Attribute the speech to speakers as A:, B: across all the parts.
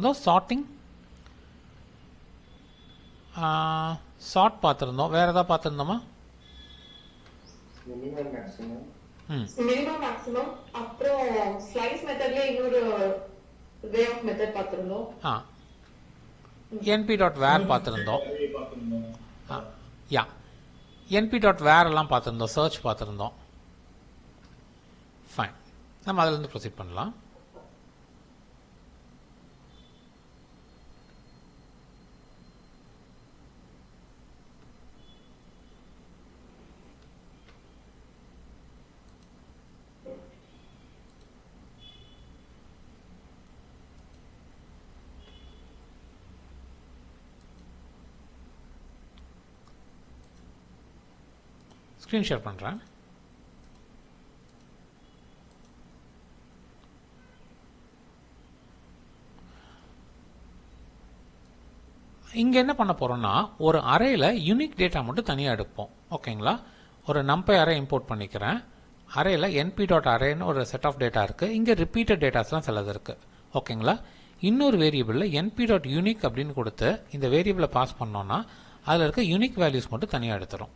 A: பார்த்துருந்தோம், sorting, chart பார்த்துருந்தோம். வேறு எதாவது பார்த்துருந்தோமா?
B: மினிமம் மேக்ஸிமம், அப்புறம் ஸ்லைஸ் மெத்தட்ல இன்னொரு வே ஆஃப் மெத்தட் பார்த்துருந்தோம்.
A: np.var பார்த்துருந்தோம். யா, np.var எல்லாம் பார்த்துருந்தோம், சர்ச் பார்த்துருந்தோம். ஃபைன், நம்ம அதிலிருந்து ப்ரொசீட் பண்ணலாம். ஸ்க்ரீன் ஷேர் பண்ணுறேன். இங்கே என்ன பண்ண போகிறோம்னா, ஒரு அரேயில் யூனிக் டேட்டா மட்டும் தனியாக எடுப்போம். ஓகேங்களா? ஒரு நம்பை அரே இம்போர்ட் பண்ணிக்கிறேன். அரேயில் np.arrayன்னு ஒரு செட் ஆஃப் டேட்டா இருக்குது. இங்கே ரிப்பீட்டட் டேட்டாஸ்லாம் சிலது இருக்குது. ஓகேங்களா? இன்னொரு வேரியபிளில் np.unique அப்படின்னு கொடுத்து இந்த வேரியபிளை பாஸ் பண்ணோன்னா அதில் இருக்க யூனிக் வேல்யூஸ் மட்டும் தனியாக எடுத்துரும்.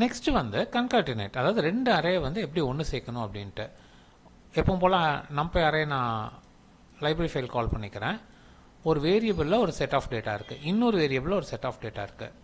A: நெக்ஸ்ட்டு வந்து கன்கார்டினேட், அதாவது ரெண்டு அரே வந்து எப்படி ஒன்று சேர்க்கணும் அப்படின்ட்டு. எப்பவும் போல் நம்பை அரே நான் லைப்ரரி ஃபைல் கால் பண்ணிக்கிறேன். ஒரு வேரியபிளில் ஒரு செட் ஆஃப் டேட்டா இருக்குது, இன்னொரு வேரியபிளில் ஒரு செட் ஆஃப் டேட்டா இருக்குது.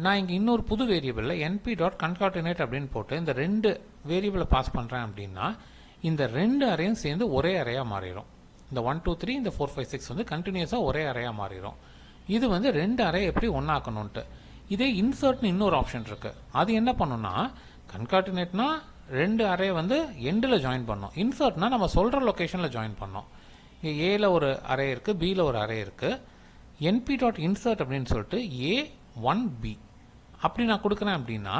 A: நான் இங்கே இன்னொரு புது வேரியபிளில் np.concatenate அப்படின்னு போட்டு இந்த ரெண்டு வேரியபிளை பாஸ் பண்ணுறேன் அப்படின்னா இந்த ரெண்டு அரேயும் சேர்ந்து ஒரே அறையாக மாறிடும். இந்த 1 2 3 இந்த 4 5 6 வந்து கண்டினியூஸாக ஒரே அறையாக மாறிடும். இது வந்து ரெண்டு அரே எப்படி ஒன்றாக்கணுன்ட்டு. இதே இன்சர்ட்னு இன்னொரு ஆப்ஷன் இருக்குது. அது என்ன பண்ணுன்னா, கன்கார்டினேட்னா ரெண்டு அரே வந்து எண்டில் ஜாயின் பண்ணோம், இன்சர்ட்னா நம்ம சொல்கிற லொக்கேஷனில் ஜாயின் பண்ணோம். இங்கே ஏல ஒரு அரே இருக்குது, பியில் ஒரு அரே இருக்குது. np.insert அப்படின்னு சொல்லிட்டு a1b அப்படி நான் கொடுக்குறேன் அப்படின்னா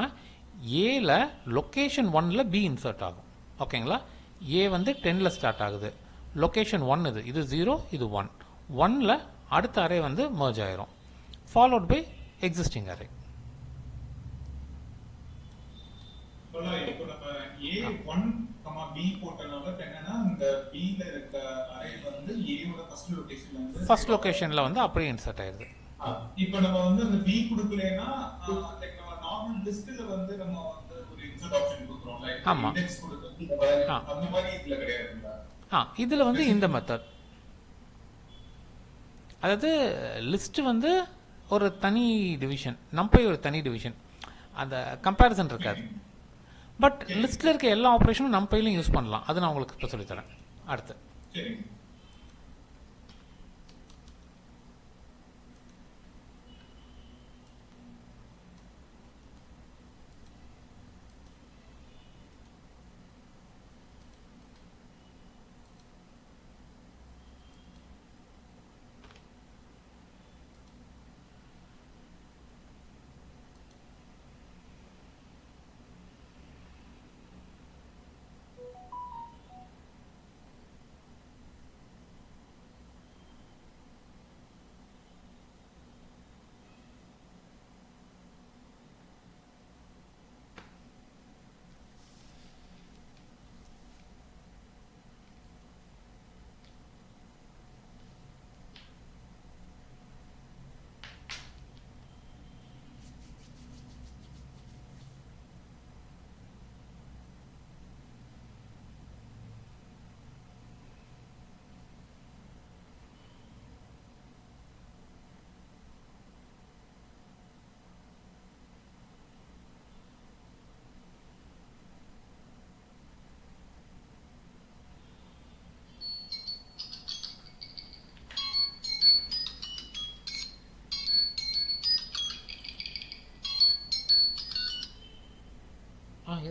A: ஏல லொக்கேஷன் 1ல் பி இன்சர்ட் ஆகும். ஓகேங்களா? ஏ வந்து 10ல் ஸ்டார்ட் ஆகுது, லொக்கேஷன் 1 இது 0 இது 1, 1ல் அடுத்த அரே வந்து மர்ஜ் ஆயிரும், ஃபாலோட் பை எக்ஸிஸ்டிங் அரே.
C: இப்போ நம்ம A1, B போட்டனால என்னன்னா இந்த B ல இருக்க அரே வந்து A ஓட
A: ஃபர்ஸ்ட் லொகேஷன்ல வந்து அப்படியே இன்சர்ட் ஆயிருது.
C: இப்போ நம்ம வந்து அந்த B கொடுக்கலனா லைக் நம்ம நார்மல் லிஸ்ட்ல வந்து நம்ம வந்து ஒரு இன்சர்ட் ஆப்ஷன் கொடுக்கிறோம், லைக் இண்டெக்ஸ் கொடுத்து அந்த மாதிரி இதுல கிடையாதுங்களா?
A: இதுல வந்து இந்த மெத்தட், அதாவது லிஸ்ட் வந்து ஒரு தனி டிவிஷன், நம்பை ஒரு தனி டிவிஷன், அந்த கம்பேரிசன் இருக்காது. பட் லிஸ்ட்ல இருக்க எல்லா ஆப்ரேஷனும் நம்பையிலும் யூஸ் பண்ணலாம். அது நான் உங்களுக்கு இப்போ சொல்லித்தரேன் அடுத்து.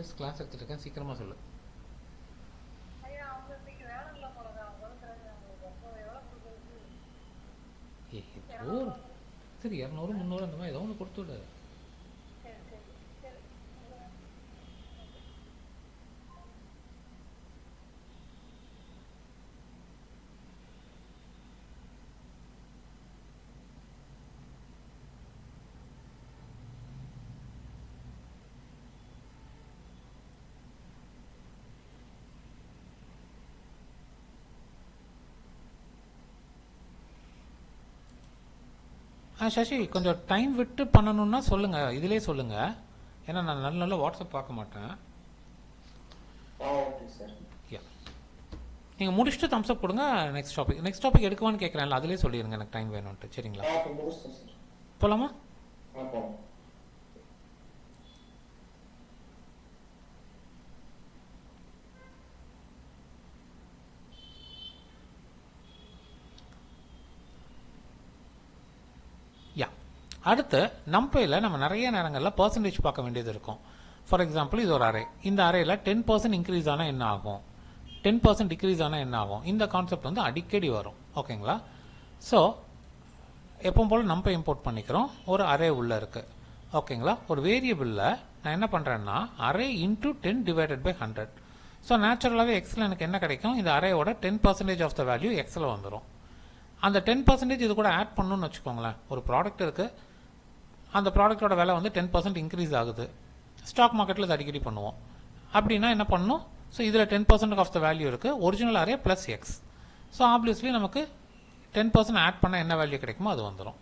A: எஸ் கிளாஸ் எடுத்துட்டு இருக்கேன், சீக்கிரமாக சொல்லு. ஏதோ சரி 200 300 அந்த மாதிரி ஏதோ ஒன்று கொடுத்து விடு. சசி கொஞ்சம் டைம் விட்டு பண்ணணும்னா சொல்லுங்கள், இதிலே சொல்லுங்கள். ஏன்னா நான் நல்ல நல்ல வாட்ஸ்அப் பார்க்க மாட்டேன். யா நீங்கள் முடிச்சுட்டு தம்ஸ் அப் கொடுங்க. நெக்ஸ்ட் டாபிக் எடுக்குவான்னு கேட்குறேன்ல, அதிலே சொல்லிடுங்க எனக்கு டைம் வேணும்ன்ட்டு. சரிங்களா, போகலாமா? யா அடுத்து நம்பையில் நம்ம நிறைய நேரங்களில் பர்சன்டேஜ் பார்க்க வேண்டியது இருக்கும். ஃபார் எக்ஸாம்பிள் இது ஒரு அரே, இந்த அரேயில் 10% இன்க்ரீஸ் ஆனால் என்ன ஆகும், 10% டிக்ரீஸ் ஆனால் என்ன ஆகும், இந்த கான்செப்ட் வந்து அடிக்கடி வரும். ஓகேங்களா, ஸோ எப்பவும் போல் நம்பை இம்போர்ட் பண்ணிக்கிறோம். ஒரு அரே உள்ளே இருக்குது. ஓகேங்களா, ஒரு வேரியபிளில் நான் என்ன பண்ணுறேன்னா array into 10 divided by 100. So நேச்சுரலாகவே எக்ஸில் எனக்கு என்ன கிடைக்கும், இந்த அரேயோட 10% ஆஃப் த வேல்யூ எக்ஸில் வந்துடும். அந்த 10% இது கூட ஆட் பண்ணணும்னு வச்சுக்கோங்களேன். ஒரு ப்ராடக்ட் இருக்குது, அந்த ப்ராடக்ட்டோட விலை வந்து 10% இன்க்ரீஸ் ஆகுது. ஸ்டாக் மார்க்கெட்டில் இது அடிக்கடி பண்ணுவோம். அப்படின்னா என்ன பண்ணணும், ஸோ இதில் 10% ஆஃப் த வேல்யூ இருக்குது, original array plus X. So obviously நமக்கு 10% ஆட் பண்ண என்ன வேல்யூ கிடைக்குமோ அது வந்துடும்.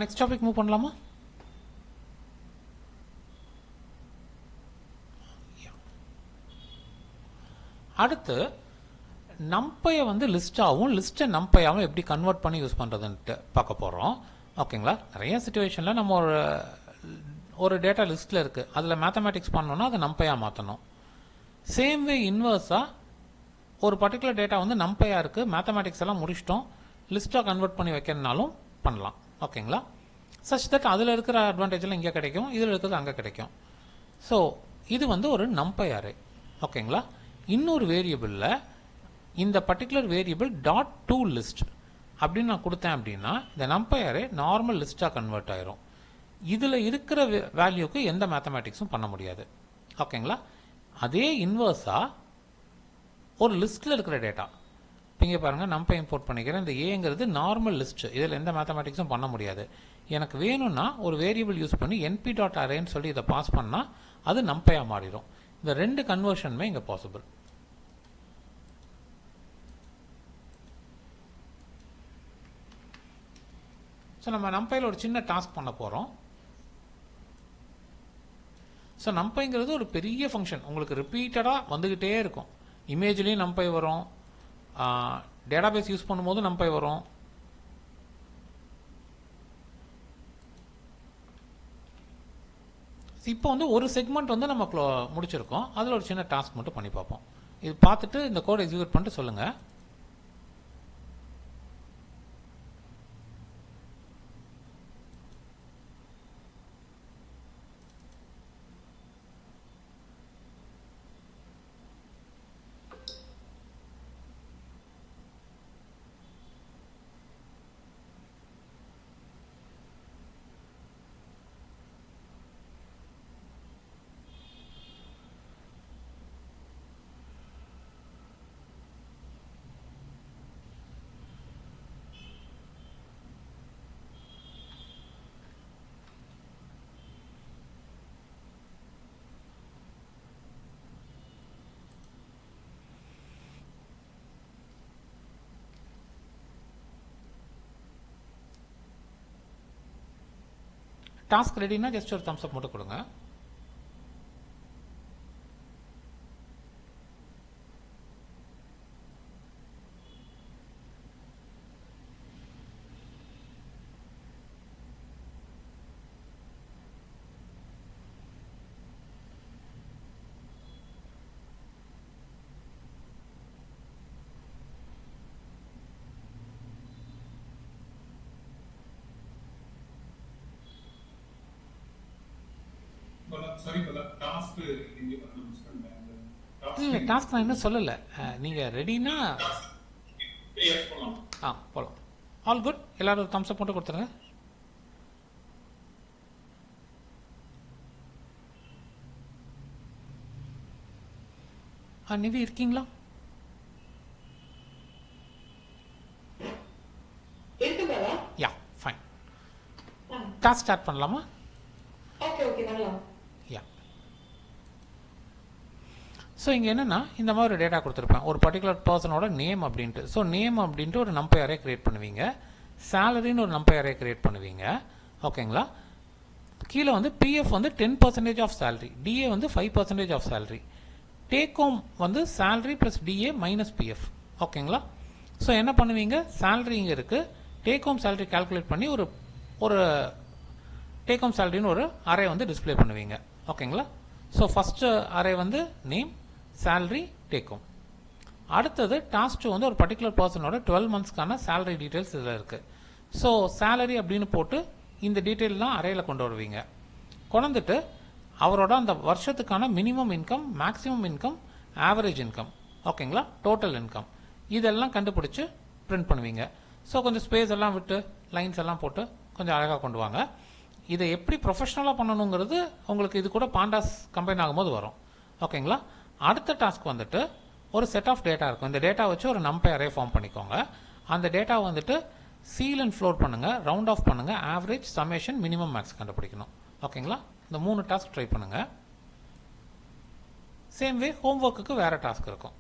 A: நெக்ஸ்ட் டாபிக் மூவ் பண்ணலாமா? அடுத்து நம்பையை வந்து லிஸ்ட்டாகவும் லிஸ்ட்டை நம்பையாகவும் எப்படி கன்வெர்ட் பண்ணி யூஸ் பண்ணுறதுன்ட்டு பார்க்க போகிறோம். ஓகேங்களா? நிறைய சுச்சுவேஷனில் நம்ம ஒரு டேட்டா லிஸ்ட்டில் இருக்குது, அதில் மேத்தமேட்டிக்ஸ் பண்ணோன்னா அதை நம்பையாக மாற்றணும். சேம் வே இன்வர்ஸாக ஒரு பர்டிகுலர் டேட்டா வந்து நம்பையாக இருக்குது, மேத்தமேட்டிக்ஸ் எல்லாம் முடிச்சிட்டோம், லிஸ்ட்டாக கன்வெர்ட் பண்ணி வைக்கிறதுனாலும் பண்ணலாம். ஓகேங்களா? சச் தட் அதில் இருக்கிற அட்வான்டேஜெலாம் இங்கே கிடைக்கும், இதில் இருக்கிறது அங்கே கிடைக்கும். ஸோ இது வந்து ஒரு நம்பை அரே. ஓகேங்களா? இன்னொரு வேரியபிளில் இந்த particular variable dot to list அப்படின்னு நான் கொடுத்தேன் அப்படின்னா இந்த நம்பை அரே நார்மல் லிஸ்ட்டாக கன்வெர்ட் ஆயிரும். இதில் இருக்கிற வேல்யூக்கு எந்த மேத்தமேட்டிக்ஸும் பண்ண முடியாது. ஓகேங்களா? அதே இன்வர்ஸாக ஒரு லிஸ்ட்டில் இருக்கிற டேட்டா இப்போ இங்கே பாருங்கள், நம்பை இம்போர்ட் பண்ணிக்கிறேன். இந்த ஏங்கிறது நார்மல் லிஸ்ட்டு, இதில் எந்த மேத்தமேட்டிக்ஸும் பண்ண முடியாது. எனக்கு வேணும்னா ஒரு வேரியபிள் யூஸ் பண்ணி என்பி டாட் அரேன்னு சொல்லி இதை பாஸ் பண்ணால் அது நம்பையாக மாறிடும். இந்த ரெண்டு கன்வர்ஷனுமே இங்கே பாசிபிள். ஸோ நம்ம நம்பையில் ஒரு சின்ன டாஸ்க் பண்ண போகிறோம். ஸோ நம்பைங்கிறது ஒரு பெரிய ஃபங்க்ஷன், உங்களுக்கு ரிப்பீட்டடாக வந்துக்கிட்டே இருக்கும். இமேஜ்லேயும் நம்பை வரும், டேட்டாபேஸ் யூஸ் பண்ணும்போது நம்பை வரும். இப்போ வந்து ஒரு செக்மெண்ட் வந்து நம்ம முடிச்சிருக்கோம், அதில் ஒரு சின்ன டாஸ்க் மட்டும் பண்ணி பார்ப்போம். இது பார்த்துட்டு இந்த கோட் எக்ஸிக்யூட் பண்ணிட்டு சொல்லுங்கள். டாஸ்க் ரெடினா ஜஸ்ட் ஒரு தம்ஸ் அப் மட்டும் கொடுங்க. இல்லை, டாஸ்க் நான் இன்னும் சொல்லலை. நீங்கள் ரெடினா போகலாம். All good. எல்லாரும் ஒரு தம்ஸ் அப் மட்டும் கொடுத்துருங்க. நிவி இருக்கீங்களா? யா, ஃபைன். டாஸ்க் ஸ்டார்ட் பண்ணலாமா? யா. ஸோ இங்கே என்னென்னா இந்த மாதிரி ஒரு டேட்டா கொடுத்துருப்பேன், ஒரு பர்டிகுலர் பர்சனோட நேம் அப்படின்ட்டு. ஸோ நேம் அப்படின்ட்டு ஒரு நம்பை அரே கிரியேட் பண்ணுவீங்க, சேலரின்னு ஒரு நம்பை அரே கிரியேட் பண்ணுவீங்க. ஓகேங்களா? கீழே வந்து பிஎஃப் வந்து 10% ஆஃப் சேலரி, டிஏ வந்து 5% ஆஃப் சேலரி, டேக் ஹோம் வந்து salary plus DA minus PF. ஓகேங்களா? ஸோ என்ன பண்ணுவீங்க, சேலரி இங்கே இருக்குது, டேக் ஹோம் சேலரி கால்குலேட் பண்ணி ஒரு டேக் ஹோம் சேலரின்னு ஒரு அரே வந்து டிஸ்பிளே பண்ணுவீங்க. ஓகேங்களா? ஸோ ஃபஸ்ட்டு அரே வந்து நேம், சேலரி, டேக் ஹோம். அடுத்தது டாஸ்க் 2 வந்து ஒரு பர்டிகுலர் பர்சனோட 12 மந்த்ஸ்க்கான சேலரி டீட்டெயில்ஸ் இதில் இருக்குது. ஸோ சேலரி அப்படின்னு போட்டு இந்த டீட்டெயிலாம் அரேயில் கொண்டு வருவீங்க. கொண்டுட்டு அவரோட அந்த வருஷத்துக்கான minimum income, maximum income, average income, ஓகேங்களா, டோட்டல் இன்கம், இதெல்லாம் கண்டுபிடிச்சி பிரிண்ட் பண்ணுவீங்க. ஸோ கொஞ்சம் ஸ்பேஸ் எல்லாம் விட்டு லைன்ஸ் எல்லாம் போட்டு கொஞ்சம் அழகாக கொண்டு வாங்க. இதை எப்படி ப்ரொஃபஷனலாக பண்ணணுங்கிறது உங்களுக்கு இது கூட பாண்டாஸ் கம்பைன் ஆகும்போது வரும். ஓகேங்களா? அடுத்த டாஸ்க் வந்துட்டு ஒரு செட் ஆஃப் டேட்டா இருக்கும். இந்த டேட்டா வச்சு ஒரு நம்பை அரே ஃபார்ம் பண்ணிக்கோங்க. அந்த டேட்டா வந்துட்டு சீல் அண்ட் ஃப்ளோட் பண்ணுங்கள், ரவுண்ட் ஆஃப் பண்ணுங்கள், ஆவரேஜ், சமேஷன், மினிமம், மேக்ஸ் கண்டுபிடிக்கணும். ஓகேங்களா? இந்த 3 டாஸ்க் ட்ரை பண்ணுங்கள். சேம் வே ஹோம் ஒர்க்குக்கு வேறு டாஸ்க் இருக்கும்.